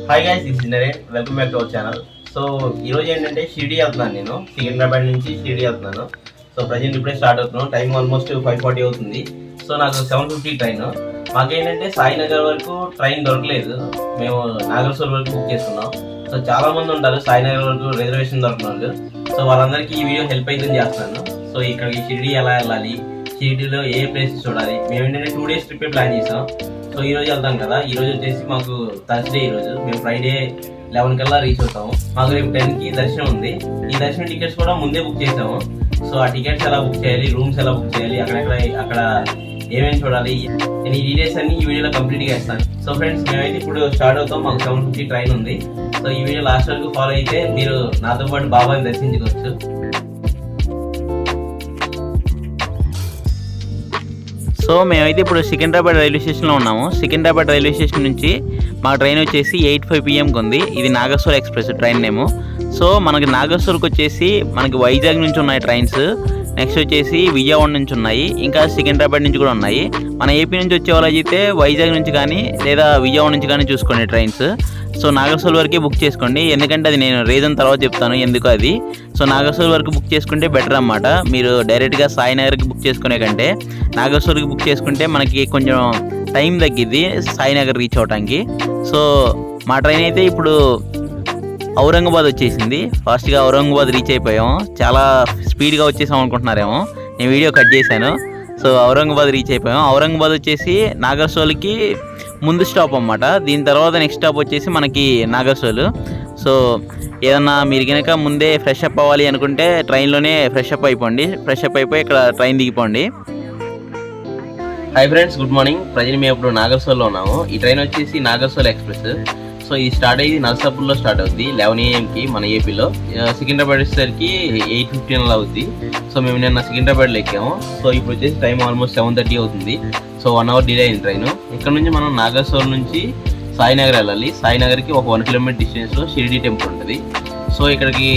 Hi guys, this is Naren. Welcome back to our channel. So ఈరోజు ఏంటంటే షిరిడి వెళ్తున్నాను. నేను సికింద్రాబాద్ నుంచి షిరిడి వెళ్తున్నాను. సో ప్రజెంట్ ఇప్పుడే స్టార్ట్ అవుతున్నాను. టైం ఆల్మోస్ట్ 5:40 అవుతుంది. సో నాకు 7:50 ట్రైన్. మాకేంటంటే సాయినగర్ వరకు ట్రైన్ దొరకలేదు. మేము నాగర్సోల్ వరకు బుక్ చేసుకున్నాం. సో చాలా మంది ఉంటారు సాయినగర్ వరకు రిజర్వేషన్ దొరకని వాళ్ళు. సో వాళ్ళందరికీ ఈ వీడియో హెల్ప్ అవుతుంది చేస్తున్నాను. సో ఇక్కడికి షిరిడి ఎలా వెళ్ళాలి, షిరిడిలో ఏ ప్లేసెస్ చూడాలి, మేము ఏంటంటే 2 days ట్రిప్ ప్లాన్ చేసాం. సో ఈ రోజు వెళ్తాం కదా. ఈ రోజు వచ్చేసి మాకు థర్స్డే. ఈ రోజు మేము ఫ్రైడే 11 కల్లా రీచ్ అవుతాము. మాకు రేపు 10కి దర్శనం ఉంది. ఈ దర్శనం టికెట్స్ కూడా ముందే బుక్ చేసాము. సో ఆ టికెట్స్ ఎలా బుక్ చేయాలి, రూమ్స్ ఎలా బుక్ చేయాలి, అక్కడ ఏమేమి చూడాలి, నేను ఈ డీటెయిల్స్ అన్ని ఈ వీడియోలో కంప్లీట్గా ఇస్తాను. సో ఫ్రెండ్స్, మేమైతే ఇప్పుడు స్టార్ట్ అవుతాం. మాకు 7:50 ట్రైన్ ఉంది. సో ఈ వీడియో లాస్ట్ వరకు ఫాలో అయితే మీరు నాతో పాటు బాబాని దర్శించుకోవచ్చు. సో మేమైతే ఇప్పుడు సికింద్రాబాద్ రైల్వే స్టేషన్లో ఉన్నాము. సికింద్రాబాద్ రైల్వే స్టేషన్ నుంచి మా ట్రైన్ వచ్చేసి 8:05 PM ఉంది. ఇది నాగర్సోల్ ఎక్స్ప్రెస్ ట్రైన్ నేము. సో మనకి నాగర్సోల్కి వచ్చేసి మనకి వైజాగ్ నుంచి ఉన్నాయి ట్రైన్స్. నెక్స్ట్ వచ్చేసి విజయవాడ నుంచి ఉన్నాయి, ఇంకా సికింద్రాబాద్ నుంచి కూడా ఉన్నాయి. మన ఏపీ నుంచి వచ్చే వాళ్ళు అయితే వైజాగ్ నుంచి కానీ లేదా విజయవాడ నుంచి కానీ చూసుకోండి ట్రైన్స్. సో నాగర్సోల్ వరకే బుక్ చేసుకోండి, ఎందుకంటే అది నేను రీజన్ తర్వాత చెప్తాను ఎందుకు అది. సో నాగర్సోల్ వరకు బుక్ చేసుకుంటే బెటర్ అన్నమాట. మీరు డైరెక్ట్గా సాయినగర్కి బుక్ చేసుకునే కంటే నాగర్సోల్కి బుక్ చేసుకుంటే మనకి కొంచెం టైం తగ్గిద్ది సాయినగర్ రీచ్ అవడానికి. సో మా ట్రైన్ అయితే ఇప్పుడు ఔరంగాబాద్ వచ్చేసింది. ఫాస్ట్గా ఔరంగాబాద్ రీచ్ అయిపోయాము. చాలా స్పీడ్గా వచ్చేసాం అనుకుంటున్నారేమో, నేను వీడియో కట్ చేశాను. సో ఔరంగాబాద్ రీచ్ అయిపోయాం. ఔరంగాబాద్ వచ్చేసి నాగర్సోల్కి ముందు స్టాప్ అన్నమాట. దీని తర్వాత నెక్స్ట్ స్టాప్ వచ్చేసి మనకి నాగర్సోల్. సో ఏదన్నా మీరు కనుక ముందే ఫ్రెష్ అప్ అవ్వాలి అనుకుంటే ట్రైన్లోనే ఫ్రెష్ అప్ అయిపోండి. ఫ్రెష్ అప్ అయిపోయి ఇక్కడ ట్రైన్ దిగిపోండి. Hi friends, good morning. Present మేము ఇప్పుడు నాగర్సోల్లో ఉన్నాము. ఈ ట్రైన్ వచ్చేసి నాగర్సోల్ ఎక్స్ప్రెస్. సో ఇది స్టార్ట్ అయ్యి నర్సాపూర్లో స్టార్ట్ అవుద్ది 11 AM మన ఏపీలో. సికింద్రాబాద్ వచ్చేసరికి 8:15 అలా అవుద్ది. సో మేము నిన్న సికింద్రాబాద్లో ఎక్కాము. సో ఇప్పుడు వచ్చేసి టైం ఆల్మోస్ట్ 7:30 అవుతుంది. సో 1 hour డిలే అయిన ట్రైన్. ఇక్కడ నుంచి మనం నాగర్సోల్ నుంచి సాయినగర్ వెళ్ళాలి. సాయినగర్కి ఒక 1 kilometer డిస్టెన్స్లో షిరిడి టెంపుల్ ఉంటుంది. సో ఇక్కడికి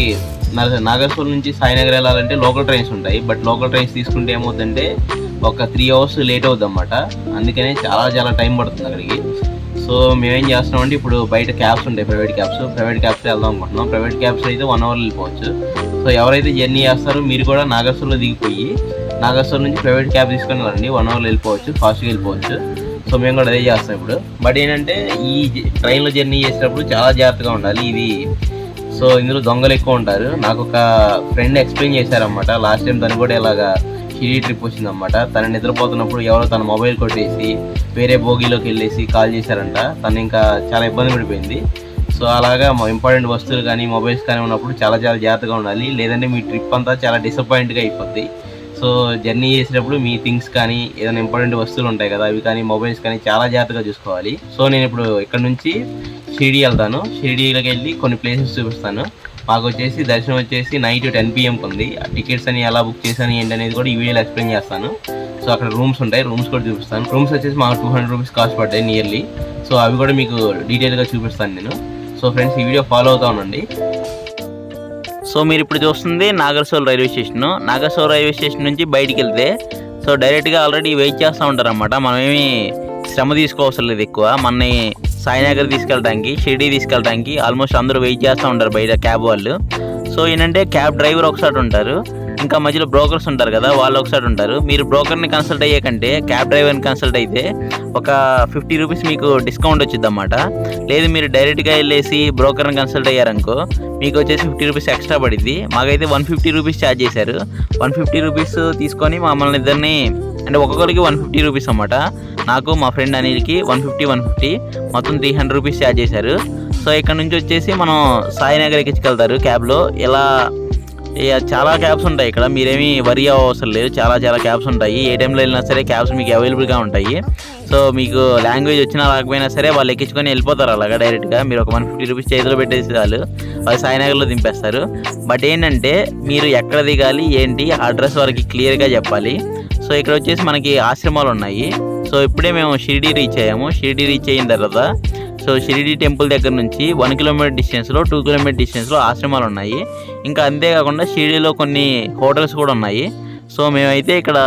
నాగర్సోల్ నుంచి సాయినగర్ వెళ్ళాలంటే లోకల్ ట్రైన్స్ ఉంటాయి. బట్ లోకల్ ట్రైన్స్ తీసుకుంటే ఏమవుతుందంటే ఒక 3 hours లేట్ అవుద్ది అన్నమాట. అందుకనే చాలా టైం పడుతుంది అక్కడికి. సో మేమేం చేస్తున్నామంటే ఇప్పుడు బయట క్యాబ్స్ ఉంటాయి, ప్రైవేట్ క్యాబ్స్లో వెళ్దాం అనుకుంటున్నాం. ప్రైవేట్ క్యాబ్స్ అయితే 1 hour వెళ్ళిపోవచ్చు. సో ఎవరైతే జర్నీ చేస్తారో మీరు కూడా నాగర్సోల్లో దిగిపోయి నాగర్సోల్ నుంచి ప్రైవేట్ క్యాబ్ తీసుకొని రండి. 1 hour వెళ్ళిపోవచ్చు, ఫాస్ట్గా వెళ్ళిపోవచ్చు. సో మేము కూడా అదే చేస్తాం ఇప్పుడు. బట్ ఏంటంటే ఈ ట్రైన్లో జర్నీ చేసేటప్పుడు చాలా జాగ్రత్తగా ఉండాలి. ఇది సో ఇందులో దొంగలు ఎక్కువ ఉంటారు. నాకు ఒక ఫ్రెండ్ ఎక్స్ప్లెయిన్ చేశారన్నమాట. లాస్ట్ టైం తను కూడా ఇలాగా షిరిడి ట్రిప్ వచ్చిందన్నమాట. తను నిద్రపోతున్నప్పుడు ఎవరో తన మొబైల్ కొట్టేసి వేరే బోగీలోకి వెళ్ళేసి కాల్ చేశారంట. తను ఇంకా చాలా ఇబ్బంది పడిపోయింది. సో అలాగా ఇంపార్టెంట్ వస్తువులు కానీ మొబైల్స్ కానీ ఉన్నప్పుడు చాలా జాగ్రత్తగా ఉండాలి. లేదంటే మీ ట్రిప్ అంతా చాలా డిసప్పాయింట్గా అయిపోద్ది. సో జర్నీ చేసేటప్పుడు మీ థింగ్స్ కానీ ఏదైనా ఇంపార్టెంట్ వస్తువులు ఉంటాయి కదా, అవి కానీ మొబైల్స్ కానీ చాలా జాగ్రత్తగా చూసుకోవాలి. సో నేను ఇప్పుడు ఇక్కడ నుంచి షిరిడి వెళ్తాను. షిరిడిలోకి వెళ్ళి కొన్ని ప్లేసెస్ చూపిస్తాను. మాకు వచ్చేసి దర్శనం వచ్చేసి నైట్ 10 PM ఉంది. ఆ టికెట్స్ అని ఎలా బుక్ చేశాను ఏంటి అనేది కూడా ఈ వీడియోలో ఎక్స్ప్లెయిన్ చేస్తాను. సో అక్కడ రూమ్స్ ఉంటాయి, రూమ్స్ కూడా చూపిస్తాను. రూమ్స్ వచ్చేసి మాకు 200 rupees కాస్ట్ పడ్డాయి నియర్లీ. సో అవి కూడా మీకు డీటెయిల్గా చూపిస్తాను నేను. సో ఫ్రెండ్స్, ఈ వీడియో ఫాలో అవుతా ఉండండి. సో మీరు ఇప్పుడు చూస్తుంది Nagarsol railway station. Nagarsol railway station నుంచి బయటికి వెళ్తే సో డైరెక్ట్గా ఆల్రెడీ వెయిట్ చేస్తూ ఉంటారన్నమాట. మనమేమి శ్రమ తీసుకోవసరం లేదు ఎక్కువ. మనని సాయినగర్ తీసుకెళ్ళడానికి, షిరిడి తీసుకెళ్ళడానికి ఆల్మోస్ట్ అందరూ వెయిట్ చేస్తూ ఉంటారు బయట క్యాబ్ వాళ్ళు. సో ఏంటంటే క్యాబ్ డ్రైవర్ ఒకసారి ఉంటారు, ఇంకా మధ్యలో బ్రోకర్స్ ఉంటారు కదా, వాళ్ళు ఒకసారి ఉంటారు. మీరు బ్రోకర్ని కన్సల్ట్ అయ్యే కంటే క్యాబ్ డ్రైవర్ని కన్సల్ట్ అయితే ఒక 50 rupees మీకు డిస్కౌంట్ వచ్చింది అన్నమాట. లేదు మీరు డైరెక్ట్గా వెళ్ళేసి బ్రోకర్ని కన్సల్ట్ అయ్యారనుకో మీకు వచ్చేసి 50 rupees ఎక్స్ట్రా పడిద్ది. మాకైతే 150 rupees ఛార్జ్ చేశారు. 150 rupees తీసుకొని మమ్మల్ని ఇద్దరిని అంటే ఒక్కొక్కరికి 150 rupees అన్నమాట. నాకు మా ఫ్రెండ్ అనిల్కి 150 మొత్తం 300 rupees ఛార్జ్ చేశారు. సో ఇక్కడ నుంచి వచ్చేసి మనం సాయినగర్ ఎక్కించుకెళ్తారు క్యాబ్లో. ఇలా చాలా క్యాబ్స్ ఉంటాయి ఇక్కడ, మీరేమీ వరీ అవసరం లేదు. చాలా క్యాబ్స్ ఉంటాయి. ఏ టైంలో వెళ్ళినా సరే క్యాబ్స్ మీకు అవైలబుల్గా ఉంటాయి. సో మీకు లాంగ్వేజ్ వచ్చినా రాకపోయినా సరే వాళ్ళు ఎక్కించుకొని వెళ్ళిపోతారు అలాగా డైరెక్ట్గా. మీరు ఒక 150 rupees చేతిలో పెట్టేసి వాళ్ళు సాయినగర్లో దింపేస్తారు. బట్ ఏంటంటే మీరు ఎక్కడ దిగాలి ఏంటి అడ్రస్ వరకు క్లియర్గా చెప్పాలి. సో ఇక్కడ వచ్చేసి మనకి ఆశ్రమాలు ఉన్నాయి. సో ఇప్పుడే మేము షిరిడి రీచ్ అయ్యాము. షిరిడి రీచ్ అయిన తర్వాత సో షిరిడి టెంపుల్ దగ్గర నుంచి 1 kilometer డిస్టెన్స్లో 2 kilometer డిస్టెన్స్లో ఆశ్రమాలు ఉన్నాయి. ఇంకా అంతేకాకుండా షిరిడిలో కొన్ని హోటల్స్ కూడా ఉన్నాయి. సో మేమైతే ఇక్కడ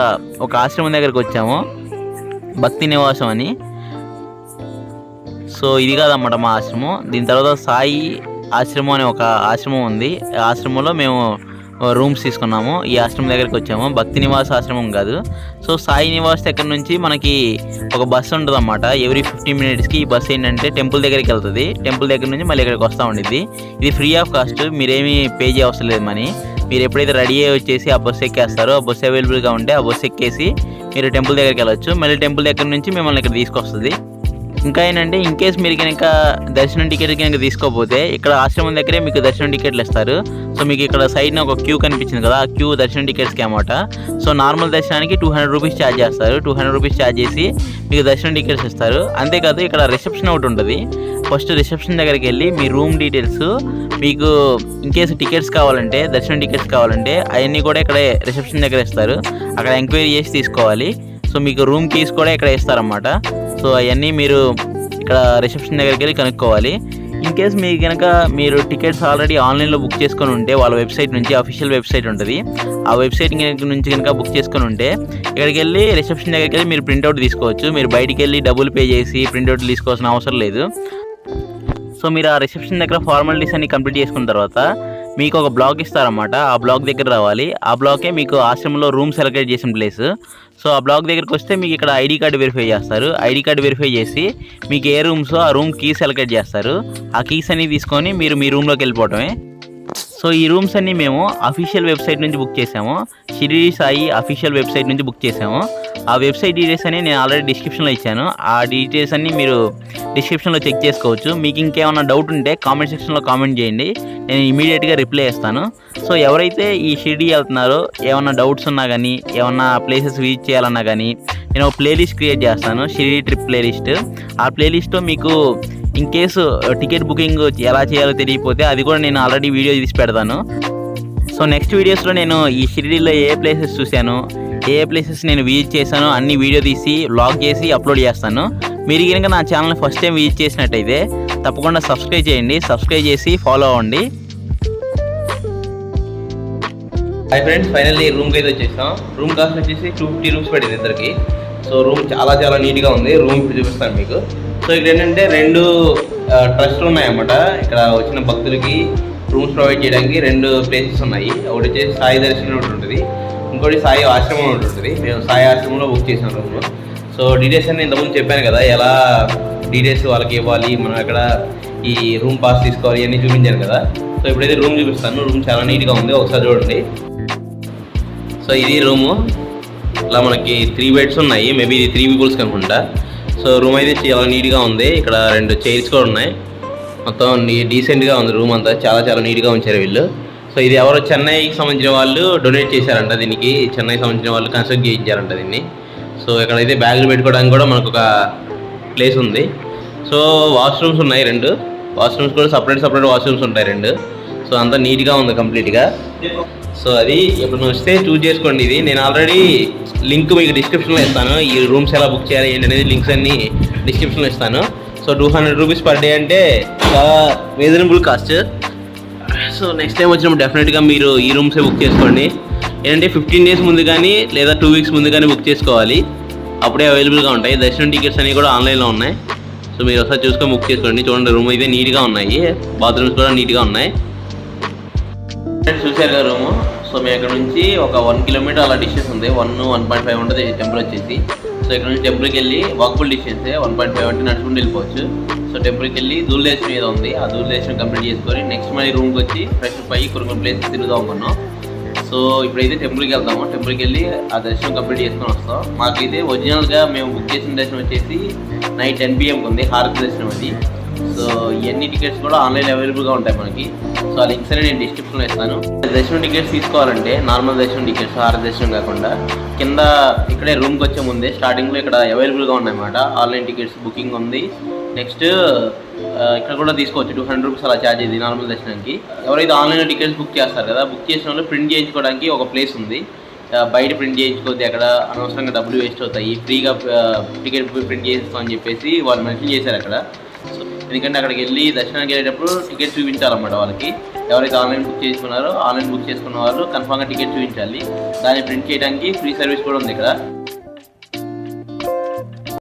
ఒక ఆశ్రమం దగ్గరికి వచ్చాము, భక్తి నివాసం అని. సో సో ఇది కాదన్నమాట మా ఆశ్రమం. దీని తర్వాత సాయి ఆశ్రమం అనే ఒక ఆశ్రమం ఉంది. ఆ ఆశ్రమంలో మేము రూమ్స్ తీసుకున్నాము. ఈ ఆశ్రమం దగ్గరికి వచ్చాము. భక్తి నివాస్ ఆశ్రమం కాదు. సో సాయి నివాస్ దగ్గర నుంచి మనకి ఒక బస్సు ఉంటుంది అన్నమాట. ఎవ్రీ 15 minutesకి ఈ బస్సు ఏంటంటే టెంపుల్ దగ్గరికి వెళ్తుంది. టెంపుల్ దగ్గర నుంచి మళ్ళీ ఇక్కడికి వస్తూ ఉండిద్ది. ఇది ఫ్రీ ఆఫ్ కాస్ట్, మీరేమీ పే చేయవసరం లేదు మనీ. మీరు ఎప్పుడైతే రెడీ అయ్యి వచ్చేసి ఆ బస్సు ఎక్కేస్తారో, ఆ బస్సు అవైలబుల్గా ఉంటే ఆ బస్సు ఎక్కేసి మీరు టెంపుల్ దగ్గరికి వెళ్ళొచ్చు. మళ్ళీ టెంపుల్ దగ్గర నుంచి మిమ్మల్ని ఇక్కడ తీసుకొస్తుంది. ఇంకా ఏంటంటే ఇన్ కేస్ మీరు కనుక దర్శనం టికెట్ కనుక తీసుకోకపోతే ఇక్కడ ఆశ్రమం దగ్గరే మీకు దర్శనం టికెట్లు ఇస్తారు. సో మీకు ఇక్కడ సైడ్న ఒక క్యూ కనిపించింది కదా, ఆ క్యూ దర్శనం టికెట్స్కి అన్నమాట. సో నార్మల్ దర్శనానికి 200 రూపీస్ ఛార్జ్ చేస్తారు. 200 రూపీస్ ఛార్జ్ చేసి మీకు దర్శనం టికెట్స్ ఇస్తారు. అంతేకాదు ఇక్కడ రిసెప్షన్ ఒకటి ఉంటుంది. ఫస్ట్ రిసెప్షన్ దగ్గరికి వెళ్ళి మీ రూమ్ డీటెయిల్స్, మీకు ఇన్ కేసు టికెట్స్ కావాలంటే, దర్శనం టికెట్స్ కావాలంటే అవన్నీ కూడా ఇక్కడ రిసెప్షన్ దగ్గర ఇస్తారు. అక్కడ ఎంక్వైరీ చేసి తీసుకోవాలి. సో మీకు రూమ్ కీస్ కూడా ఇక్కడ ఇస్తారన్నమాట. సో అవన్నీ మీరు ఇక్కడ రిసెప్షన్ దగ్గరికి వెళ్ళి కనుక్కోవాలి. ఇన్ కేస్ మీకు కనుక మీరు టికెట్స్ ఆల్రెడీ ఆన్లైన్లో బుక్ చేసుకొని ఉంటే, వాళ్ళ వెబ్సైట్ నుంచి, అఫీషియల్ వెబ్సైట్ ఉంటుంది, ఆ వెబ్సైట్ నుంచి కనుక బుక్ చేసుకొని ఉంటే ఇక్కడికి వెళ్ళి రిసెప్షన్ దగ్గరికి వెళ్ళి మీరు ప్రింట్అవుట్ తీసుకోవచ్చు. మీరు బయటికి వెళ్ళి డబ్బులు పే చేసి ప్రింట్అవుట్ తీసుకోవాల్సిన అవసరం లేదు. సో మీరు ఆ రిసెప్షన్ దగ్గర ఫార్మాలిటీస్ అన్ని కంప్లీట్ చేసుకున్న తర్వాత మీకు ఒక బ్లాక్ ఇస్తారన్నమాట. ఆ బ్లాక్ దగ్గర రావాలి. ఆ బ్లాకే మీకు ఆశ్రమంలో రూమ్ సెలెక్ట్ చేసిన ప్లేస్. సో ఆ బ్లాక్ దగ్గరికి వస్తే మీకు ఇక్కడ ఐడి కార్డు వెరిఫై చేస్తారు. ఐడి కార్డు వెరిఫై చేసి మీకు ఏ రూమ్సో ఆ రూమ్ కీ సెలెక్ట్ చేస్తారు. ఆ కీస్ అన్ని తీసుకొని మీరు మీ రూమ్లోకి వెళ్ళిపోవటమే. సో ఈ రూమ్స్ అన్నీ మేము అఫీషియల్ వెబ్సైట్ నుంచి బుక్ చేసాము. షిరిడి సాయి అఫీషియల్ వెబ్సైట్ నుంచి బుక్ చేసాము. ఆ వెబ్సైట్ డీటెయిల్స్ అని నేను ఆల్రెడీ డిస్క్రిప్షన్లో ఇచ్చాను. ఆ డీటెయిల్స్ అన్నీ మీరు డిస్క్రిప్షన్లో చెక్ చేసుకోవచ్చు. మీకు ఇంకేమైనా డౌట్ ఉంటే కామెంట్ సెక్షన్లో కామెంట్ చేయండి, నేను ఇమీడియట్గా రిప్లై ఇస్తాను. సో ఎవరైతే ఈ షిరిడి వెళ్తున్నారో, ఏమన్నా డౌట్స్ ఉన్నా కానీ, ఏమన్నా ప్లేసెస్ విజిట్ చేయాలన్నా కానీ, నేను ఒక ప్లేలిస్ట్ క్రియేట్ చేస్తాను, షిరిడి ట్రిప్ ప్లేలిస్ట్. ఆ ప్లేలిస్ట్లో మీకు ఇన్ కేసు టికెట్ బుకింగ్ ఎలా చేయాలో తెలియకపోతే అది కూడా నేను ఆల్రెడీ వీడియో తీసి పెడతాను. సో నెక్స్ట్ వీడియోస్లో నేను ఈ షిరిడీలో ఏ ప్లేసెస్ చూశాను, ఏ ప్లేసెస్ నేను విజిట్ చేశానో అన్ని వీడియో తీసి వ్లాగ్ చేసి అప్లోడ్ చేస్తాను. మీరు కనుక నా ఛానల్ని ఫస్ట్ టైం విజిట్ చేసినట్టయితే తప్పకుండా సబ్స్క్రైబ్ చేయండి. సబ్స్క్రైబ్ చేసి ఫాలో అవ్వండి. హాయ్ ఫ్రెండ్స్, ఫైనల్లీ రూమ్కి అయితే వచ్చేసాం. రూమ్ కాస్ట్ వచ్చేసి 250 రూమ్స్ పడింది ఇద్దరికి. సో రూమ్ చాలా నీట్గా ఉంది. రూమ్ ఇప్పుడు చూపిస్తాను మీకు. సో ఇక్కడ ఏంటంటే 2 ట్రస్ట్లు ఉన్నాయన్నమాట. ఇక్కడ వచ్చిన భక్తులకి రూమ్స్ ప్రొవైడ్ చేయడానికి 2 ప్లేసెస్ ఉన్నాయి. ఒకటి వచ్చేసి సాయి దర్శనం ఒకటి ఉంటుంది, ఇంకోటి సాయి ఆశ్రమం ఒకటి ఉంటుంది. మేము సాయి ఆశ్రమంలో బుక్ చేసాం రూమ్. సో డీటెయిల్స్ అన్ని ఇంతకుముందు చెప్పాను కదా, ఎలా డీటెయిల్స్ వాళ్ళకి ఇవ్వాలి, మనం ఎక్కడ ఈ రూమ్ పాస్ తీసుకోవాలి అన్నీ చూపించాను కదా. సో ఇప్పుడైతే రూమ్ చూపిస్తాను. రూమ్ చాలా నీట్గా ఉంది, ఒకసారి చూడండి. సో ఇది రూము. ఇలా మనకి 3 బెడ్స్ ఉన్నాయి. మేబీ ఇది 3 పీపుల్స్కి అనుకుంటా. సో రూమ్ అయితే చాలా నీట్గా ఉంది. ఇక్కడ 2 చైర్స్ కూడా ఉన్నాయి. మొత్తం డీసెంట్గా ఉంది రూమ్ అంతా. చాలా నీట్గా ఉంచారు వీళ్ళు. సో ఇది ఎవరో చెన్నైకి సంబంధించిన వాళ్ళు డొనేట్ చేశారంట. దీనికి చెన్నైకి సంబంధించిన వాళ్ళు కన్స్ట్రక్ట్ చేయించారంట దీన్ని. సో ఇక్కడైతే బ్యాగులు పెట్టుకోవడానికి కూడా మనకు ఒక ప్లేస్ ఉంది. సో వాష్రూమ్స్ ఉన్నాయి 2. వాష్రూమ్స్ కూడా సపరేట్ వాష్రూమ్స్ ఉంటాయి 2. సో అంతా నీట్గా ఉంది కంప్లీట్గా. సో అది ఎప్పుడు వస్తే చూజ్ చేసుకోండి. ఇది నేను ఆల్రెడీ లింక్ మీకు డిస్క్రిప్షన్లో ఇస్తాను. ఈ రూమ్స్ ఎలా బుక్ చేయాలి ఏంటి అనేది లింక్స్ అన్నీ డిస్క్రిప్షన్లో ఇస్తాను. సో 200 రూపీస్ పర్ డే అంటే చాలా reasonable cost. So next time వచ్చినప్పుడు డెఫినెట్గా మీరు ఈ రూమ్సే బుక్ చేసుకోండి. ఏంటంటే 15 days ముందు కానీ లేదా 2 weeks ముందు కానీ బుక్ చేసుకోవాలి. అప్పుడే అవైలబుల్గా ఉంటాయి. దర్శనం టికెట్స్ అన్నీ కూడా ఆన్లైన్లో ఉన్నాయి. సో మీరు ఒకసారి చూసుకొని బుక్ చేసుకోండి. చూడండి రూమ్ అయితే నీట్గా ఉన్నాయి. బాత్రూమ్స్ కూడా నీట్గా ఉన్నాయి. చూశారు కదా రూము. సో మేము ఇక్కడ నుంచి ఒక 1 kilometer అలా డిస్టెన్స్ ఉంది. 1.5 ఉంటుంది టెంపుల్ వచ్చేసి. సో ఇక్కడ నుంచి టెంపుల్కి వెళ్ళి వాకబుల్ డిస్టెన్స్ 1.5 అంటే నడుచుకుంటూ వెళ్ళిపోవచ్చు. సో టెంపుల్కి వెళ్ళి దూరదర్శనం ఏదో ఉంది, ఆ దూరదర్శనం కంప్లీట్ చేసుకొని నెక్స్ట్ మళ్ళీ రూమ్కి వచ్చి ఫ్రెష్ అప్ అయ్యి కొన్ని ప్లేసెస్ తిరుగుదాం అనుకున్నాం. సో ఇప్పుడైతే టెంపుల్కి వెళ్తాము. టెంపుల్కి వెళ్ళి ఆ దర్శనం కంప్లీట్ చేసుకొని వస్తాం. మాకైతే ఒరిజినల్గా మేము బుక్ చేసిన దర్శనం వచ్చేసి నైట్ 10 PM ఉంది, హారతి దర్శనం అది. సో ఇవన్నీ టికెట్స్ కూడా ఆన్లైన్ అవైలబుల్గా ఉంటాయి మనకి. సో ఆ లింక్స్ అని నేను డిస్క్రిప్షన్లో ఇస్తాను. దర్శనం టికెట్స్ తీసుకోవాలంటే నార్మల్ దర్శనం టికెట్స్, హారతి దర్శనం కాకుండా కింద ఇక్కడే రూమ్కి వచ్చే ముందే స్టార్టింగ్లో ఇక్కడ అవైలబుల్గా ఉన్నాయన్నమాట. ఆన్లైన్ టికెట్స్ బుకింగ్ ఉంది. నెక్స్ట్ ఇక్కడ కూడా తీసుకోవచ్చు. 200 రూపీస్ అలా ఛార్జ్ అయింది నార్మల్ దర్శనానికి. ఎవరైతే ఆన్లైన్లో టికెట్స్ బుక్ చేస్తారు కదా, బుక్ చేసిన వాళ్ళు ప్రింట్ చేయించుకోవడానికి ఒక ప్లేస్ ఉంది. బయట ప్రింట్ చేయించుకోవద్దు, అక్కడ అనవసరంగా డబ్బులు వేస్ట్ అవుతాయి, ఫ్రీగా టికెట్ ప్రింట్ చేసేస్తామని చెప్పేసి వాళ్ళు మెన్షన్ చేశారు అక్కడ. సో ఎందుకంటే అక్కడికి వెళ్ళి దర్శనానికి వెళ్ళేటప్పుడు టికెట్ చూపించాలన్నమాట వాళ్ళకి. ఎవరైతే ఆన్లైన్ బుక్ చేసుకున్నారో ఆన్లైన్ బుక్ చేసుకున్న వాళ్ళు కన్ఫామ్గా టికెట్ చూపించాలి. దాన్ని ప్రింట్ చేయడానికి ఫ్రీ సర్వీస్ కూడా ఉంది ఇక్కడ.